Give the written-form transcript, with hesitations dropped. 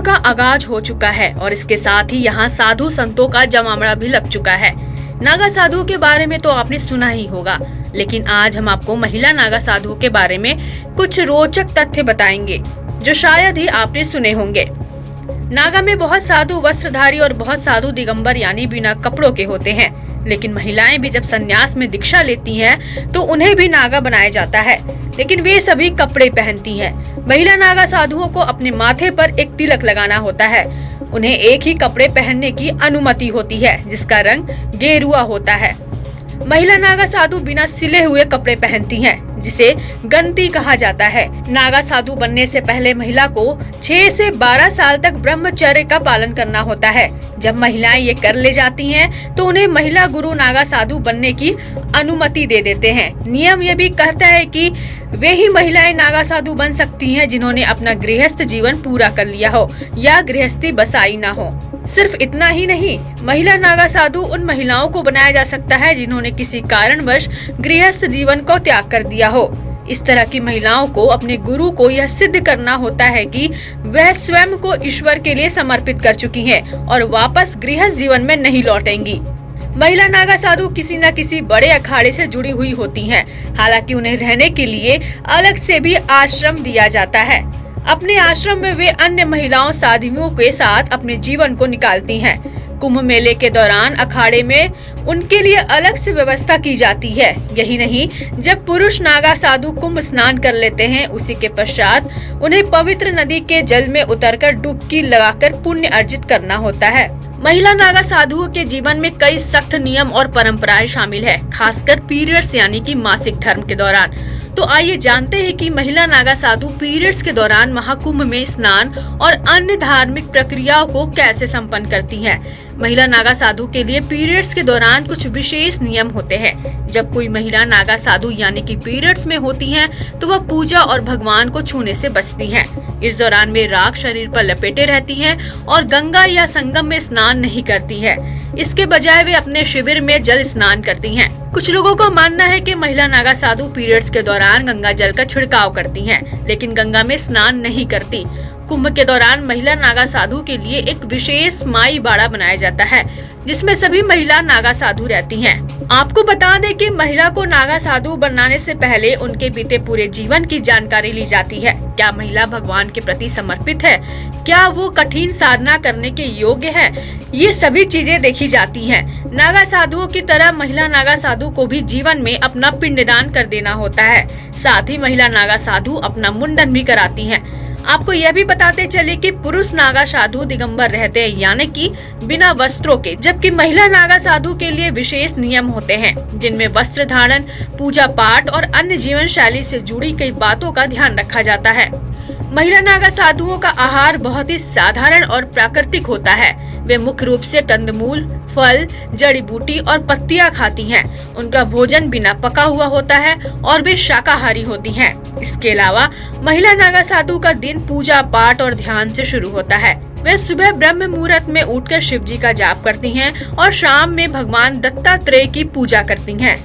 का आगाज हो चुका है और इसके साथ ही यहाँ साधु संतों का जमावड़ा भी लग चुका है। नागा साधुओं के बारे में तो आपने सुना ही होगा, लेकिन आज हम आपको महिला नागा साधुओं के बारे में कुछ रोचक तथ्य बताएंगे जो शायद ही आपने सुने होंगे। नागा में बहुत साधु वस्त्रधारी और बहुत साधु दिगंबर यानी बिना कपड़ों के होते हैं, लेकिन महिलाएं भी जब संन्यास में दीक्षा लेती हैं तो उन्हें भी नागा बनाया जाता है, लेकिन वे सभी कपड़े पहनती हैं। महिला नागा साधुओं को अपने माथे पर एक तिलक लगाना होता है। उन्हें एक ही कपड़े पहनने की अनुमति होती है जिसका रंग गेरुआ होता है। महिला नागा साधु बिना सिले हुए कपड़े पहनती हैं, जिसे गंती कहा जाता है। नागा साधु बनने से पहले महिला को 6 से 12 साल तक ब्रह्मचर्य का पालन करना होता है। जब महिलाएं ये कर ले जाती हैं, तो उन्हें महिला गुरु नागा साधु बनने की अनुमति दे देते हैं। नियम ये भी कहता है कि वे ही महिलाएं नागा साधु बन सकती हैं जिन्होंने अपना गृहस्थ जीवन पूरा कर लिया हो या गृहस्थी बसाई ना हो। सिर्फ इतना ही नहीं, महिला नागा साधु उन महिलाओं को बनाया जा सकता है जिन्होंने किसी कारणवश गृहस्थ जीवन को त्याग कर दिया हो। इस तरह की महिलाओं को अपने गुरु को यह सिद्ध करना होता है कि वह स्वयं को ईश्वर के लिए समर्पित कर चुकी हैं और वापस गृहस्थ जीवन में नहीं लौटेंगी। महिला नागा साधु किसी न किसी बड़े अखाड़े से जुड़ी हुई होती हैं। हालांकि उन्हें रहने के लिए अलग से भी आश्रम दिया जाता है। अपने आश्रम में वे अन्य महिलाओं साधुओं के साथ अपने जीवन को निकालती हैं। कुंभ मेले के दौरान अखाड़े में उनके लिए अलग से व्यवस्था की जाती है। यही नहीं, जब पुरुष नागा साधु कुंभ स्नान कर लेते हैं, उसी के पश्चात उन्हें पवित्र नदी के जल में उतरकर डुबकी लगाकर पुण्य अर्जित करना होता है। महिला नागा साधुओं के जीवन में कई सख्त नियम और परंपराएं शामिल है, खासकर पीरियड्स यानी कि मासिक धर्म के दौरान। तो आइए जानते हैं कि महिला नागा साधु पीरियड्स के दौरान महाकुंभ में स्नान और अन्य धार्मिक प्रक्रियाओं को कैसे संपन्न करती हैं। महिला नागा साधु के लिए पीरियड्स के दौरान कुछ विशेष नियम होते हैं। जब कोई महिला नागा साधु यानी कि पीरियड्स में होती हैं, तो वह पूजा और भगवान को छूने से बचती हैं। इस दौरान वे राख शरीर पर लपेटे रहती हैं और गंगा या संगम में स्नान नहीं करती है। इसके बजाय वे अपने शिविर में जल स्नान करती हैं। कुछ लोगों का मानना है कि महिला नागा साधु पीरियड्स के दौरान गंगा जल का छिड़काव करती हैं, लेकिन गंगा में स्नान नहीं करती। कुंभ के दौरान महिला नागा साधु के लिए एक विशेष माई बाड़ा बनाया जाता है, जिसमें सभी महिला नागा साधु रहती हैं। आपको बता दें कि महिला को नागा साधु बनाने से पहले उनके बीते पूरे जीवन की जानकारी ली जाती है। क्या महिला भगवान के प्रति समर्पित है? क्या वो कठिन साधना करने के योग्य है? ये सभी चीजें देखी जाती हैं। नागा साधुओं की तरह महिला नागा साधु को भी जीवन में अपना पिंडदान कर देना होता है। साथ ही महिला नागा साधु अपना मुंडन भी कराती हैं। आपको यह भी बताते चले कि पुरुष नागा साधु दिगंबर रहते हैं, यानी कि बिना वस्त्रों के, जबकि महिला नागा साधु के लिए विशेष नियम होते हैं, जिनमें वस्त्र धारण, पूजा पाठ और अन्य जीवन शैली से जुड़ी कई बातों का ध्यान रखा जाता है। महिला नागा साधुओं का आहार बहुत ही साधारण और प्राकृतिक होता है। वे मुख्य रूप से कंदमूल, फल, जड़ी बूटी और पत्तियां खाती हैं। उनका भोजन बिना पका हुआ होता है और वे शाकाहारी होती हैं। इसके अलावा महिला नागा साधु का दिन पूजा पाठ और ध्यान से शुरू होता है। वे सुबह ब्रह्म मुहूर्त में उठकर शिव जी का जाप करती हैं और शाम में भगवान दत्तात्रेय की पूजा करती हैं।